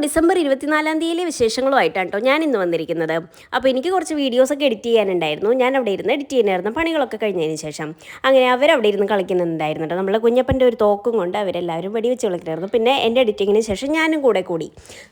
December 24 വിശേഷങ്ങളുമായിട്ടാണ് കേട്ടോ ഞാൻ ഇന്ന് വന്നിരിക്കുന്നത്. അപ്പോൾ എനിക്ക് കുറച്ച് വീഡിയോസൊക്കെ എഡിറ്റ് ചെയ്യാനുണ്ടായിരുന്നു. ഞാൻ അവിടെ ഇരുന്ന് എഡിറ്റ് ചെയ്യാനായിരുന്നു പണികളൊക്കെ കഴിഞ്ഞതിന് ശേഷം. അങ്ങനെ അവരവിടെ ഇരുന്ന് കളിക്കുന്നുണ്ടായിരുന്നു കേട്ടോ. നമ്മളെ കുഞ്ഞപ്പൻ്റെ ഒരു തോക്കും കൊണ്ട് അവരെല്ലാവരും വെടിവെച്ച് കളിക്കുമായിരുന്നു. പിന്നെ എൻ്റെ എഡിറ്റിങ്ങിന് ശേഷം ഞാനും കൂടി.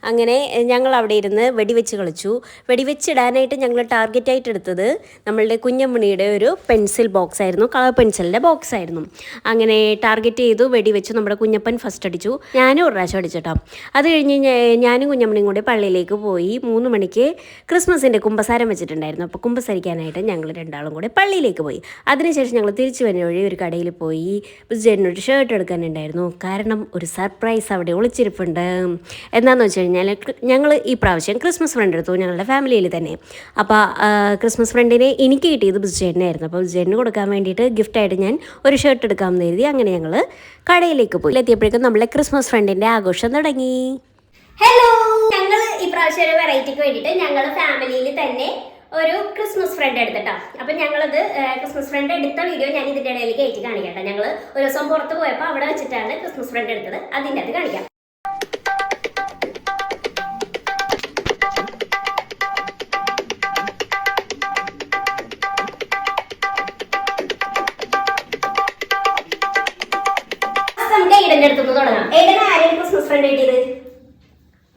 അങ്ങനെ ഞങ്ങൾ അവിടെ ഇരുന്ന് വെടിവെച്ച് കളിച്ചു. വെടിവെച്ചിടാനായിട്ട് ഞങ്ങൾ ടാർഗറ്റായിട്ട് എടുത്തത് നമ്മളുടെ കുഞ്ഞമ്മണിയുടെ ഒരു പെൻസിൽ ബോക്സ് ആയിരുന്നു, കളർ പെൻസിലിൻ്റെ ബോക്സ് ആയിരുന്നു. അങ്ങനെ ടാർഗറ്റ് ചെയ്തു, വെടിവെച്ചു. നമ്മുടെ കുഞ്ഞപ്പൻ ഫസ്റ്റ് അടിച്ചു, ഞാനും ഒരു പ്രാവശ്യം അടിച്ചിട്ടോ. അത് കഴിഞ്ഞ് ഞാനും കുഞ്ഞമ്മണിയും കൂടി പള്ളിയിലേക്ക് പോയി. 3 മണിക്ക് ക്രിസ്മസിൻ്റെ കുമ്പസാരം വെച്ചിട്ടുണ്ടായിരുന്നു. അപ്പോൾ കുമ്പസരിക്കാനായിട്ട് ഞങ്ങൾ രണ്ടാളും കൂടെ പള്ളിയിലേക്ക് പോയി. അതിനുശേഷം ഞങ്ങൾ തിരിച്ചു വരുന്ന വഴി ഒരു കടയിൽ പോയി ചേട്ടനൊരു ഷർട്ട് എടുക്കാനുണ്ടായിരുന്നു. കാരണം ഒരു സർപ്രൈസ് അവിടെ ഒളിച്ചിരിപ്പുണ്ട്. എന്താണെന്ന് വെച്ച് കഴിഞ്ഞാൽ ഞങ്ങൾ ഈ പ്രാവശ്യം ക്രിസ്മസ് ഫ്രണ്ട് എടുത്തു, ഞങ്ങളുടെ ഫാമിലിയിൽ തന്നെ. അപ്പോൾ ക്രിസ്മസ് ഫ്രണ്ടിനെ എനിക്ക് കിട്ടിയത് ബിസ്ജേട്ടനായിരുന്നു. അപ്പോൾ ബിസ്ജേട്ടന് കൊടുക്കാൻ വേണ്ടിയിട്ട് ഗിഫ്റ്റായിട്ട് ഞാൻ ഒരു ഷർട്ട് എടുക്കാമെന്ന് കരുതി അങ്ങനെ ഞങ്ങൾ കടയിലേക്ക് പോയി. എത്തിയപ്പോഴേക്കും നമ്മളെ ക്രിസ്മസ് ഫ്രണ്ടിൻ്റെ ആഘോഷം തുടങ്ങി. ഹലോ, ഞങ്ങൾ ഈ പ്രാവശ്യം ഒരു വെറൈറ്റിക്ക് വേണ്ടിയിട്ട് ഞങ്ങൾ ഫാമിലിയിൽ തന്നെ ഒരു ക്രിസ്മസ് ഫ്രണ്ട് എടുത്തിട്ടോ. അപ്പം ഞങ്ങളത് ക്രിസ്മസ് ഫ്രണ്ട് എടുത്ത വീഡിയോ ഞാൻ ഇതിൻ്റെ ഇടയിൽ കയറ്റി കാണിക്കാം. ഞങ്ങൾ ഒരു ദിവസം പുറത്ത് പോയപ്പോൾ അവിടെ വെച്ചിട്ടാണ് ക്രിസ്മസ് ഫ്രണ്ട് എടുത്തത്. അതിൻ്റെ അത് കാണിക്കാം. എയ്ഡന്റെ അടുത്തുനിന്ന് തുടങ്ങാം. എയ്ഡൻ ആരെയും ക്രിസ്മസ് ഫ്രണ്ട് കിട്ടിയത്?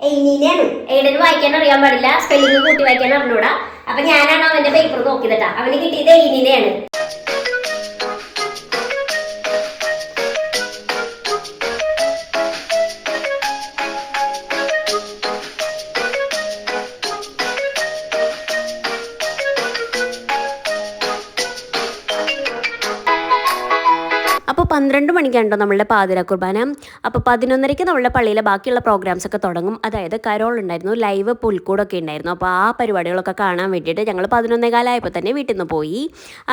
എയ്നീനെയാണ്. എയ്ഡന് വായിക്കാൻ അറിയാൻ പാടില്ല, സ്പെല്ലിംഗ് കൂട്ടി വായിക്കാൻ അറിഞ്ഞൂടാ. അപ്പൊ ഞാനാണ് അവന്റെ പേപ്പർ നോക്കിയതാ. അവന് കിട്ടിയത് എയ്നീനെയാണ്. അപ്പോൾ 12 മണിക്കാണോ നമ്മളുടെ പാതിര കുർബാന. അപ്പോൾ 11:30 നമ്മളുടെ പള്ളിയിലെ ബാക്കിയുള്ള പ്രോഗ്രാംസൊക്കെ തുടങ്ങും. അതായത് കരോൾ ഉണ്ടായിരുന്നു, ലൈവ് പുൽക്കൂടൊക്കെ ഉണ്ടായിരുന്നു. അപ്പോൾ ആ പരിപാടികളൊക്കെ കാണാൻ വേണ്ടിയിട്ട് ഞങ്ങൾ 11:15 തന്നെ വീട്ടിൽ നിന്ന് പോയി.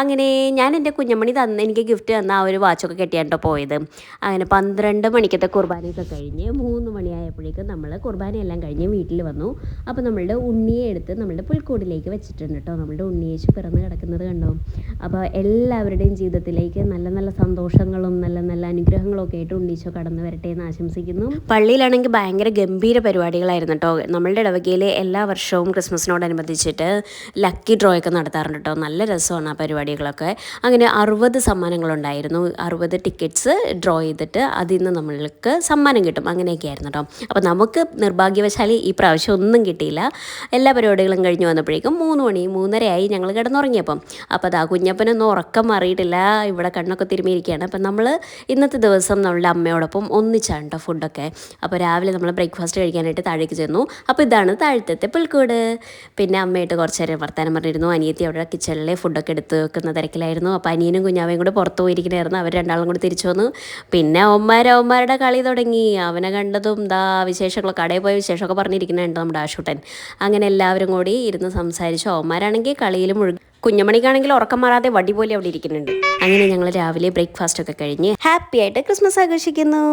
അങ്ങനെ ഞാൻ എൻ്റെ കുഞ്ഞമ്മണി എനിക്ക് ഗിഫ്റ്റ് തന്ന ആ ഒരു വാച്ചൊക്കെ കെട്ടിയാണ്ടോ പോയത്. അങ്ങനെ 12 മണിക്കത്തെ കുർബാനയൊക്കെ കഴിഞ്ഞ് 3 മണിയായപ്പോഴേക്കും നമ്മൾ കുർബാനയെല്ലാം കഴിഞ്ഞ് വീട്ടിൽ വന്നു. അപ്പോൾ നമ്മളുടെ ഉണ്ണിയെ എടുത്ത് നമ്മളുടെ പുൽക്കൂടിലേക്ക് വെച്ചിട്ടുണ്ട് കേട്ടോ. നമ്മളുടെ ഉണ്ണിയേശു പിറന്ന് കിടക്കുന്നത് കണ്ടോ. അപ്പോൾ എല്ലാവരുടെയും ജീവിതത്തിലേക്ക് നല്ല നല്ല സന്തോഷങ്ങളും നല്ല നല്ല അനുഗ്രഹങ്ങളും ഒക്കെ ആയിട്ട് ഉണ്ണീശോ കടന്നു വരട്ടെ എന്ന് ആശംസിക്കുന്നു. പള്ളിയിലാണെങ്കിൽ ഭയങ്കര ഗംഭീര പരിപാടികളായിരുന്നു കേട്ടോ. നമ്മളുടെ ഇടവകയിൽ എല്ലാ വർഷവും ക്രിസ്മസിനോടനുബന്ധിച്ചിട്ട് ലക്കി ഡ്രോ ഒക്കെ നടത്താറുണ്ട് കേട്ടോ. നല്ല രസമാണ് ആ പരിപാടികളൊക്കെ. അങ്ങനെ 60 സമ്മാനങ്ങളുണ്ടായിരുന്നു. 60 ടിക്കറ്റ്സ് ഡ്രോ ചെയ്തിട്ട് അതിൽ നിന്ന് നമ്മൾക്ക് സമ്മാനം കിട്ടും. അങ്ങനെയൊക്കെ ആയിരുന്നു കേട്ടോ. അപ്പോൾ നമുക്ക് നിർഭാഗ്യവശാലി ഈ പ്രാവശ്യം ഒന്നും കിട്ടിയില്ല. എല്ലാ പരിപാടികളും കഴിഞ്ഞ് വന്നപ്പോഴേക്കും 3 മണി 3:30 ഞങ്ങൾ കിടന്നുറങ്ങിയപ്പം. അപ്പോൾ അതാ കുഞ്ഞപ്പനൊന്നും ഉറക്കം മാറിയിട്ടില്ല, ഇവിടെ കണ്ണൊക്കെ തിരുമിയിരിക്കുകയാണ്. അപ്പം നമ്മൾ ഇന്നത്തെ ദിവസം നമ്മളുടെ അമ്മയോടൊപ്പം ഒന്നിച്ചാണ് കേട്ടോ ഫുഡൊക്കെ. അപ്പോൾ രാവിലെ നമ്മൾ ബ്രേക്ക്ഫാസ്റ്റ് കഴിക്കാനായിട്ട് താഴേക്ക് ചെന്നു. അപ്പോൾ ഇതാണ് താഴത്തെ പുൽക്കൂട്. പിന്നെ അമ്മയായിട്ട് കുറച്ച് നേരം വർത്താനം പറഞ്ഞിരുന്നു. അനിയത്തി അവിടെ കിച്ചണിലെ ഫുഡൊക്കെ എടുത്ത് വെക്കുന്ന തിരക്കിലായിരുന്നു. അപ്പോൾ അനിയനും കുഞ്ഞാവയും കൂടെ പുറത്ത് പോയിരിക്കണമായിരുന്നു. അവർ രണ്ടാളും കൂടി തിരിച്ചു വന്നു. പിന്നെ അവന്മാരുടെ കളി തുടങ്ങി. അവനെ കണ്ടതും വിശേഷങ്ങളൊക്കെ കടയിൽ പോയ വിശേഷമൊക്കെ പറഞ്ഞിരിക്കുന്നുണ്ട് നമ്മുടെ ആശുട്ടൻ. അങ്ങനെ എല്ലാവരും കൂടി ഇരുന്ന് സംസാരിച്ചു. അവന്മാരാണെങ്കിൽ കളിയിൽ മുഴുകി. കുഞ്ഞമണിക്കാണെങ്കിൽ ഉറക്കം മാറാതെ വടി പോലെ അവിടെ ഇരിക്കുന്നുണ്ട്. അങ്ങനെ ഞങ്ങൾ രാവിലെ ബ്രേക്ക്ഫാസ്റ്റ് ഒക്കെ കഴിഞ്ഞ് ഹാപ്പി ആയിട്ട് ക്രിസ്മസ് ആഘോഷിക്കുന്നു.